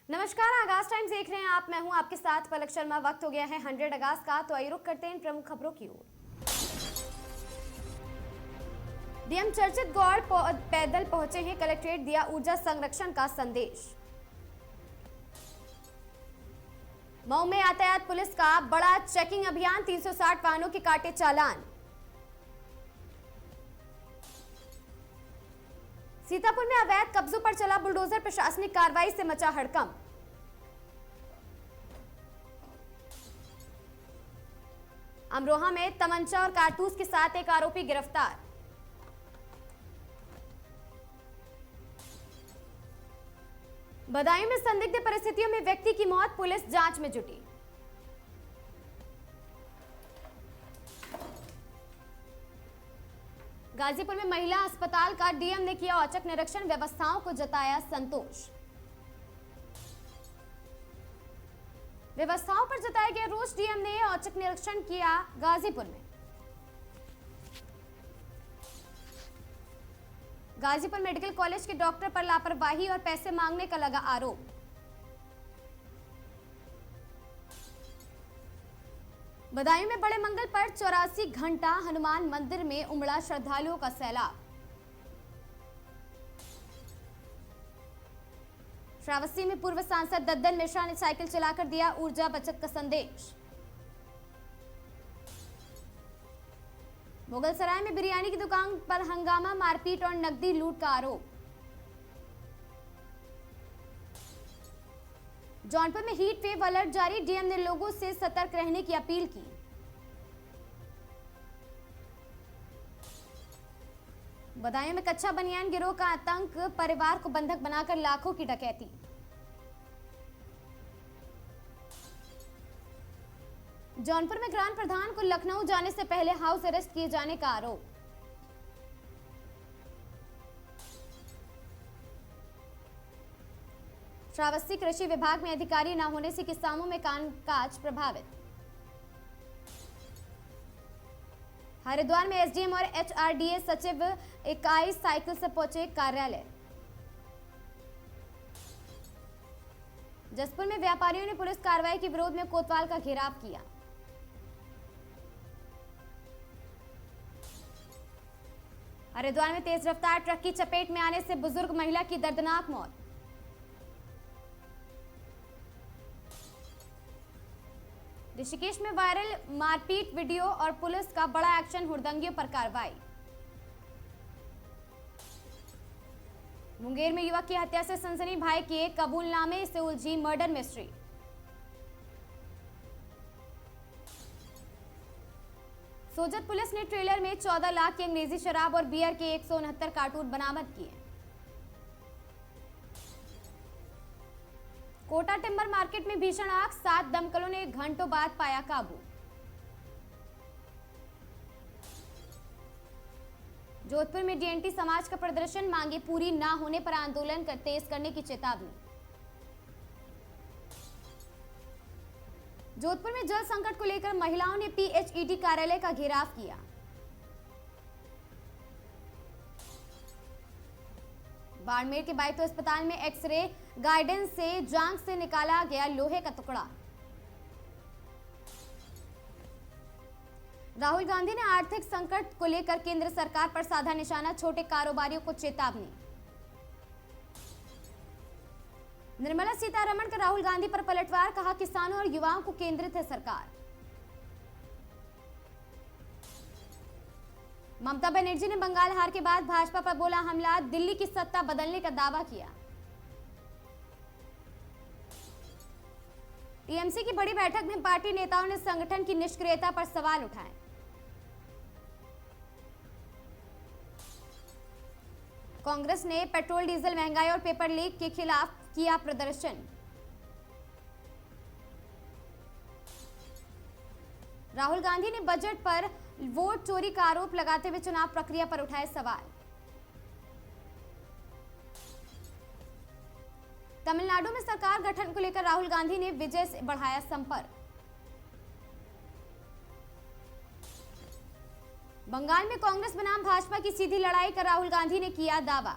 नमस्कार, आगाज टाइम्स देख रहे हैं आप। मैं हूं आपके साथ पलक शर्मा। वक्त हो गया है 100 अगस्त का, तो आइए रुक करते हैं इन प्रमुख खबरों की ओर। डीएम चर्चित गौड़ पैदल पहुंचे हैं कलेक्ट्रेट, दिया ऊर्जा संरक्षण का संदेश। मऊ में यातायात पुलिस का बड़ा चेकिंग अभियान, 360 वाहनों के काटे चालान। सीतापुर में अवैध कब्जों पर चला बुलडोजर, प्रशासनिक कार्रवाई से मचा हड़कंप। अमरोहा में तमंचा और कारतूस के साथ एक आरोपी गिरफ्तार। बदायूं में संदिग्ध परिस्थितियों में व्यक्ति की मौत, पुलिस जांच में जुटी। गाजीपुर में महिला अस्पताल का डीएम ने किया औचक निरीक्षण, व्यवस्थाओं को जताया संतोष। व्यवस्थाओं पर जताया गया रोष, डीएम ने औचक निरीक्षण किया गाजीपुर में। गाजीपुर मेडिकल कॉलेज के डॉक्टर पर लापरवाही और पैसे मांगने का लगा आरोप। बदायूं में बड़े मंगल पर 84 घंटा हनुमान मंदिर में उमड़ा श्रद्धालुओं का सैलाब। श्रावस्ती में पूर्व सांसद दद्दन मिश्रा ने साइकिल चलाकर दिया ऊर्जा बचत का संदेश। मुगलसराय में बिरयानी की दुकान पर हंगामा, मारपीट और नकदी लूट का आरोप। जौनपुर में हीट वेव अलर्ट जारी, डीएम ने लोगों से सतर्क रहने की अपील की। बदायूं में कच्चा बनियान गिरोह का आतंक, परिवार को बंधक बनाकर लाखों की डकैती। जौनपुर में ग्राम प्रधान को लखनऊ जाने से पहले हाउस अरेस्ट किए जाने का आरोप। श्रावस्ती कृषि विभाग में अधिकारी न होने से किसानों में कामकाज प्रभावित। हरिद्वार में एसडीएम और एचआरडीए सचिव इकाई साइकिल से पहुंचे कार्यालय। जसपुर में व्यापारियों ने पुलिस कार्रवाई के विरोध में कोतवाल का घेराव किया। हरिद्वार में तेज रफ्तार ट्रक की चपेट में आने से बुजुर्ग महिला की दर्दनाक मौत। ऋषिकेश में वायरल मारपीट वीडियो और पुलिस का बड़ा एक्शन, हुड़दंगियों पर कार्रवाई। मुंगेर में युवक की हत्या से सनसनी, भाई के कबूलनामे से उलझी मर्डर मिस्ट्री। सोजत पुलिस ने ट्रेलर में 14 लाख की अंग्रेजी शराब और बियर के 169 कार्टून बरामद किए। कोटा टिम्बर मार्केट में भीषण आग, 7 दमकलों ने घंटों बाद पाया काबू। जोधपुर में डीएनटी समाज का प्रदर्शन, मांगे पूरी ना होने पर आंदोलन तेज करने की चेतावनी। जोधपुर में जल संकट को लेकर महिलाओं ने पीएचईडी कार्यालय का घेराव किया। बाड़मेर के बायतो अस्पताल में एक्सरे गाइडेंस से जांच से निकाला गया लोहे का टुकड़ा। राहुल गांधी ने आर्थिक संकट को लेकर केंद्र सरकार पर साधा निशाना, छोटे कारोबारियों को चेतावनी। निर्मला सीतारमण का राहुल गांधी पर पलटवार, कहा किसानों और युवाओं को केंद्रित है सरकार। ममता बनर्जी ने बंगाल हार के बाद भाजपा पर बोला हमला, दिल्ली की सत्ता बदलने का दावा किया। टीएमसी की बड़ी बैठक में पार्टी नेताओं ने संगठन की निष्क्रियता पर सवाल उठाए। कांग्रेस ने पेट्रोल डीजल महंगाई और पेपर लीक के खिलाफ किया प्रदर्शन। राहुल गांधी ने बजट पर वोट चोरी का आरोप लगाते हुए चुनाव प्रक्रिया पर उठाए सवाल। तमिलनाडु में सरकार गठन को लेकर राहुल गांधी ने विजय से बढ़ाया संपर्क। बंगाल में कांग्रेस बनाम भाजपा की सीधी लड़ाई कर राहुल गांधी ने किया दावा।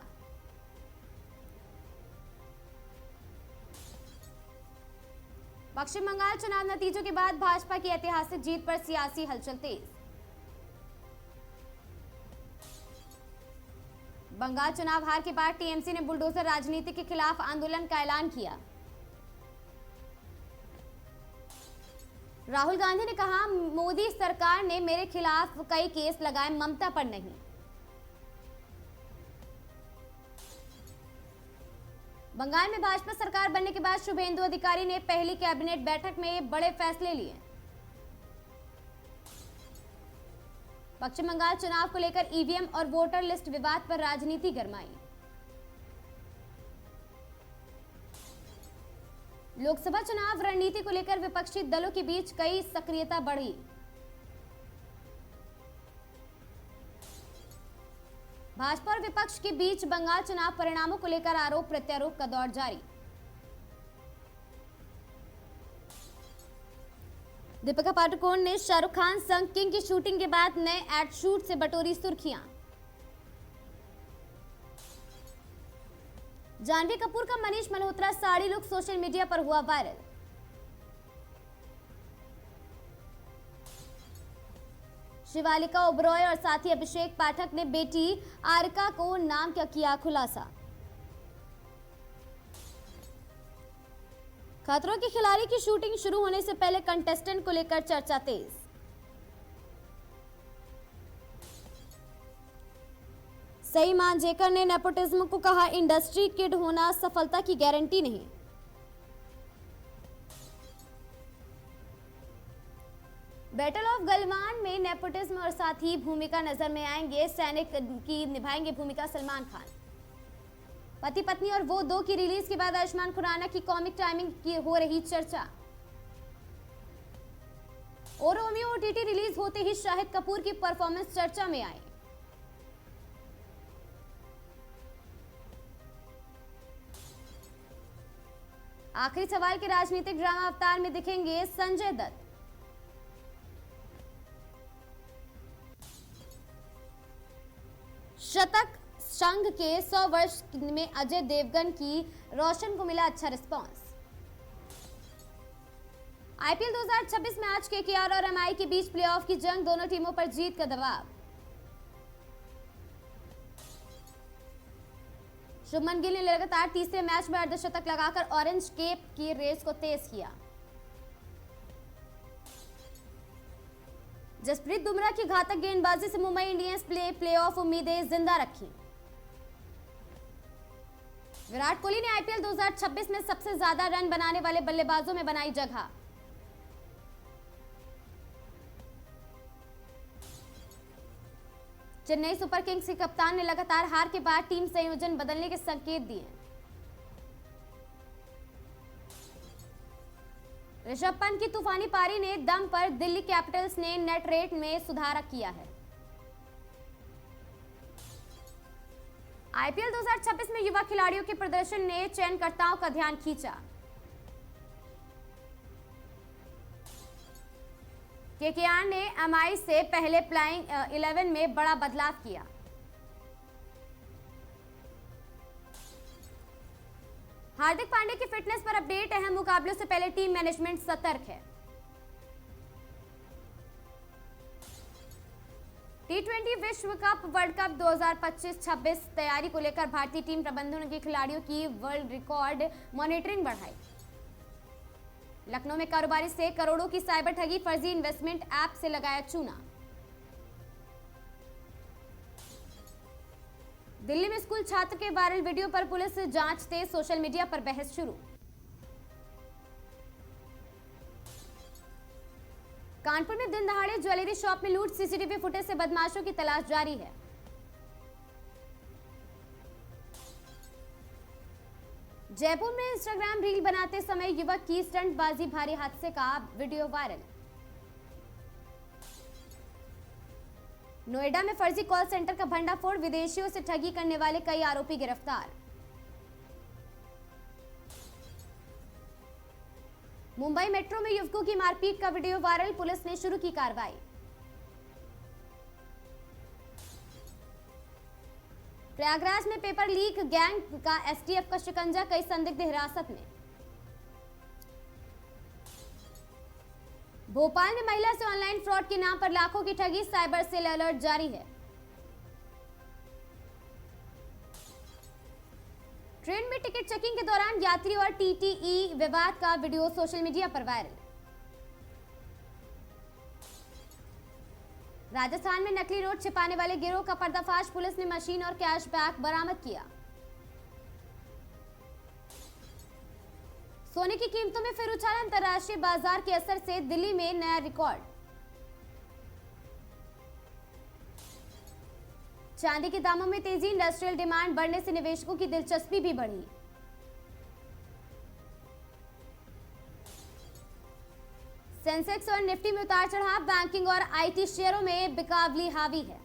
पश्चिम बंगाल चुनाव नतीजों के बाद भाजपा की ऐतिहासिक जीत पर सियासी हलचल तेज। बंगाल चुनाव हार के बाद टीएमसी ने बुलडोजर राजनीति के खिलाफ आंदोलन का ऐलान किया। राहुल गांधी ने कहा, मोदी सरकार ने मेरे खिलाफ कई केस लगाए, ममता पर नहीं। बंगाल में भाजपा सरकार बनने के बाद शुभेंदु अधिकारी ने पहली कैबिनेट बैठक में बड़े फैसले लिए। पश्चिम बंगाल चुनाव को लेकर ईवीएम और वोटर लिस्ट विवाद पर राजनीति गरमाई। लोकसभा चुनाव रणनीति को लेकर विपक्षी दलों के बीच कई सक्रियता बढ़ी। भाजपा और विपक्ष के बीच बंगाल चुनाव परिणामों को लेकर आरोप प्रत्यारोप का दौर जारी। दीपिका पादुकोण ने शाहरुख खान संग किंग की शूटिंग के बाद नए एड शूट से बटोरी सुर्खियां। जानवी कपूर का Manish Malhotra sari look social media पर हुआ वायरल। शिवालिका ओबरॉय और साथी अभिषेक पाठक ने बेटी आरिका को नाम क्या किया खुलासा। खतरों के खिलाड़ी की शूटिंग शुरू होने से पहले कंटेस्टेंट को लेकर चर्चा तेज। सई मांजरेकर ने नेपोटिज्म को कहा, इंडस्ट्री किड होना सफलता की गारंटी नहीं। बैटल ऑफ गलवान में नेपोटिज्म और साथी भूमिका नजर में आएंगे। सैनिक की निभाएंगे भूमिका सलमान खान। पति पत्नी और वो दो की रिलीज के बाद आयुष्मान खुराना की कॉमिक टाइमिंग की हो रही चर्चा। और रोमियो ओटीटी रिलीज होते ही शाहिद कपूर की परफॉर्मेंस चर्चा में आई। आखिरी सवाल के राजनीतिक ड्रामा अवतार में दिखेंगे संजय दत्त। शतक संघ के 100 वर्ष में अजय देवगन की रोशन को मिला अच्छा रिस्पांस। आईपीएल 2026 में आज केकेआर और एमआई के बीच प्लेऑफ की जंग, दोनों टीमों पर जीत का दबाव। शुभमन गिल ने लगातार तीसरे मैच में अर्धशतक लगाकर ऑरेंज केप की रेस को तेज किया। जसप्रीत बुमराह की घातक गेंदबाजी से मुंबई इंडियंस प्लेऑफ उम्मीदें जिंदा रखी। विराट कोहली ने आईपीएल 2026 में सबसे ज्यादा रन बनाने वाले बल्लेबाजों में बनाई जगह। चेन्नई सुपर किंग्स के कप्तान ने लगातार हार के बाद टीम संयोजन बदलने के संकेत दिए। ऋषभ पंत की तूफानी पारी ने दम पर दिल्ली कैपिटल्स ने नेट रेट में सुधार किया है। आईपीएल 2026 में युवा खिलाड़ियों के प्रदर्शन ने चयनकर्ताओं का ध्यान खींचा। केकेआर ने एमआई से पहले प्लेइंग 11 में बड़ा बदलाव किया। हार्दिक पांड्या की फिटनेस पर अपडेट, अहम मुकाबलों से पहले टीम मैनेजमेंट सतर्क है। टी20 विश्व कप वर्ल्ड कप 2025-26 तैयारी को लेकर भारतीय टीम प्रबंधन के खिलाड़ियों की वर्ल्ड रिकॉर्ड मॉनिटरिंग बढ़ाई। लखनऊ में कारोबारी से करोड़ों की साइबर ठगी, फर्जी इन्वेस्टमेंट ऐप से लगाया चूना। दिल्ली में स्कूल छात्र के वायरल वीडियो पर पुलिस जांच तेज, सोशल मीडिया पर बहस शुरू। कानपुर में दिन दहाड़े ज्वेलरी शॉप में लूट, सीसीटीवी फुटेज से बदमाशों की तलाश जारी है। जयपुर में इंस्टाग्राम रील बनाते समय युवक की स्टंटबाजी, भारी हादसे का वीडियो वायरल। नोएडा में फर्जी कॉल सेंटर का भंडाफोड़, विदेशियों से ठगी करने वाले कई आरोपी गिरफ्तार। मुंबई मेट्रो में युवकों की मारपीट का वीडियो वायरल, पुलिस ने शुरू की कार्रवाई। प्रयागराज में पेपर लीक गैंग का एसटीएफ का शिकंजा, कई संदिग्ध हिरासत में। भोपाल में महिला से ऑनलाइन फ्रॉड के नाम पर लाखों की ठगी, साइबर सेल अलर्ट जारी है। ट्रेन में टिकट चेकिंग के दौरान यात्री और टीटीई विवाद का वीडियो सोशल मीडिया पर वायरल। राजस्थान में नकली नोट छिपाने वाले गिरोह का पर्दाफाश, पुलिस ने मशीन और कैश बैग बरामद किया। सोने की कीमतों में फिर उछाल, अंतर्राष्ट्रीय बाजार के असर से दिल्ली में नया रिकॉर्ड। चांदी के दामों में तेजी, इंडस्ट्रियल डिमांड बढ़ने से निवेशकों की दिलचस्पी भी बढ़ी। सेंसेक्स और निफ्टी में उतार चढ़ाव, बैंकिंग और आईटी शेयरों में बिकावली हावी है।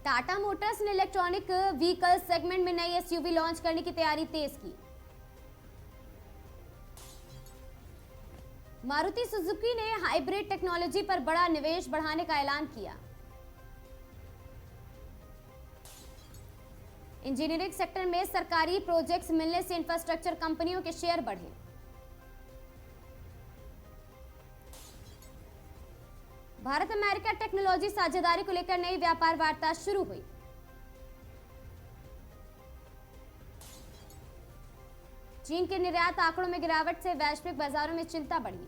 टाटा मोटर्स ने इलेक्ट्रॉनिक व्हीकल सेगमेंट में नई एसयूवी लॉन्च करने की तैयारी तेज की। मारुति सुजुकी ने हाइब्रिड टेक्नोलॉजी पर बड़ा निवेश बढ़ाने का ऐलान किया। इंजीनियरिंग सेक्टर में सरकारी प्रोजेक्ट्स मिलने से इंफ्रास्ट्रक्चर कंपनियों के शेयर बढ़े। भारत अमेरिका टेक्नोलॉजी साझेदारी को लेकर नई व्यापार वार्ता शुरू हुई। चीन के निर्यात आंकड़ों में गिरावट से वैश्विक बाजारों में चिंता बढ़ी।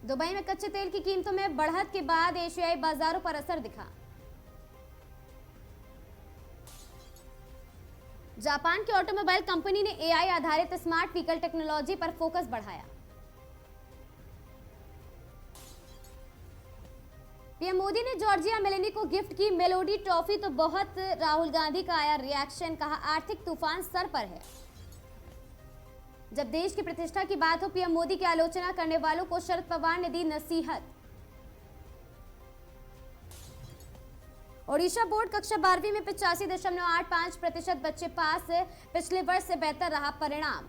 दुबई में कच्चे तेल की कीमतों में बढ़त के बाद एशियाई बाजारों पर असर दिखा। जापान की ऑटोमोबाइल कंपनी ने एआई आधारित स्मार्ट व्हीकल टेक्नोलॉजी पर फोकस बढ़ाया। पीएम मोदी ने जॉर्जिया मेलेनी को गिफ्ट की मेलोडी ट्रॉफी तो बहुत, राहुल गांधी का आया रिएक्शन, कहा आर्थिक तूफान सर पर है। जब देश की प्रतिष्ठा की बात हो, पीएम मोदी की आलोचना करने वालों को शरद पवार ने दी नसीहत। ओडिशा बोर्ड कक्षा 12वीं में 85.85% बच्चे पास, पिछले वर्ष से बेहतर रहा परिणाम।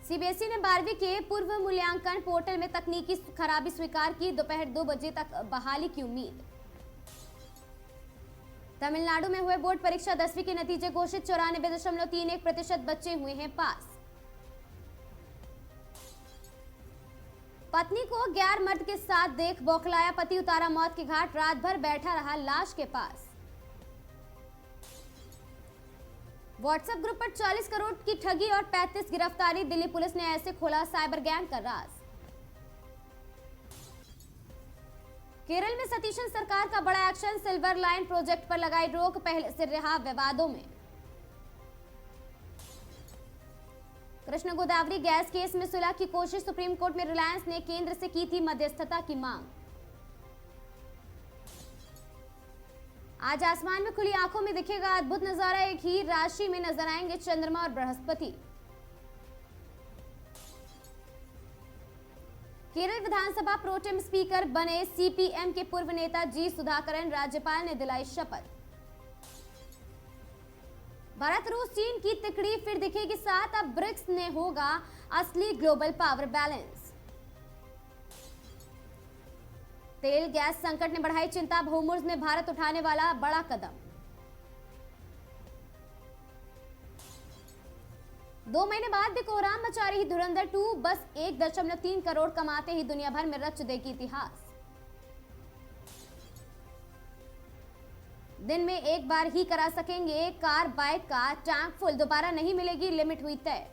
सीबीएसई ने 12वीं के पूर्व मूल्यांकन पोर्टल में तकनीकी खराबी स्वीकार की, दोपहर 2 बजे तक बहाली की उम्मीद। तमिलनाडु में हुए बोर्ड परीक्षा 10वीं के नतीजे घोषित, 94.31% बच्चे हुए हैं पास। पत्नी को गैर मर्द के साथ देख बौखलाया पति, उतारा मौत के घाट, रात भर बैठा रहा लाश के पास। व्हाट्सएप ग्रुप पर 40 करोड़ की ठगी और 35 गिरफ्तारी, दिल्ली पुलिस ने ऐसे खोला साइबर गैंग का राज। केरल में सतीशन सरकार का बड़ा एक्शन, सिल्वर लाइन प्रोजेक्ट पर लगाई रोक, पहले से रहा विवादों में। कृष्ण गोदावरी गैस केस में सुलह की कोशिश, सुप्रीम कोर्ट में रिलायंस ने केंद्र से की थी मध्यस्थता की मांग। आज आसमान में खुली आंखों में दिखेगा अद्भुत नजारा, एक ही राशि में नजर आएंगे चंद्रमा और बृहस्पति। केरल विधानसभा प्रोटेम स्पीकर बने सीपीएम के पूर्व नेता जी सुधाकरन, राज्यपाल ने दिलाई शपथ। भारत रूस चीन की तिकड़ी फिर दिखेगी साथ, अब ब्रिक्स ने होगा असली ग्लोबल पावर बैलेंस। तेल गैस संकट ने बढ़ाई चिंता, होर्मुज़ में भारत उठाने वाला बड़ा कदम। 2 महीने बाद भी कोहराम मचा रही धुरंधर 2, बस 1.3 करोड़ कमाते ही दुनिया भर में रच देगी इतिहास। दिन में एक बार ही करा सकेंगे कार बाइक का टैंक फुल, दोबारा नहीं मिलेगी, लिमिट हुई तय।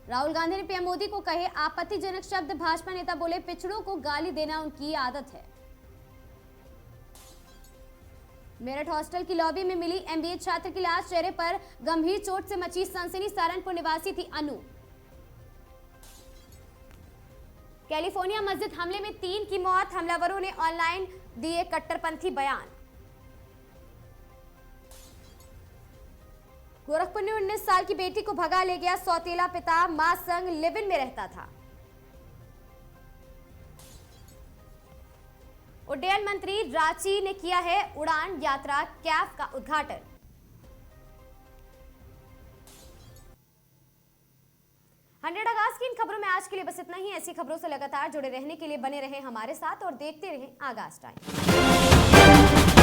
राहुल गांधी ने पीएम मोदी को कहे आपत्तिजनक शब्द, भाजपा नेता बोले पिछड़ों को गाली देना उनकी आदत है। मेरठ हॉस्टल की लॉबी में मिली एमबीए छात्र की लाश, चेहरे पर गंभीर चोट से मची सनसनी, सहारनपुर निवासी थी अनु। कैलिफोर्निया मस्जिद हमले में 3 की मौत, हमलावरों ने ऑनलाइन दिए कट्टरपंथी बयान। गोरखपुर में 19 साल की बेटी को भगा ले गया सौतेला पिता, मां संग लिव इन में रहता था। उड्डयन मंत्री रांची ने किया है उड़ान यात्रा कैफ का उद्घाटन। हंड्रेड अगस्त आगाज की इन खबरों में आज के लिए बस इतना ही। ऐसी खबरों से लगातार जुड़े रहने के लिए बने रहें हमारे साथ और देखते रहें आगाज टाइम।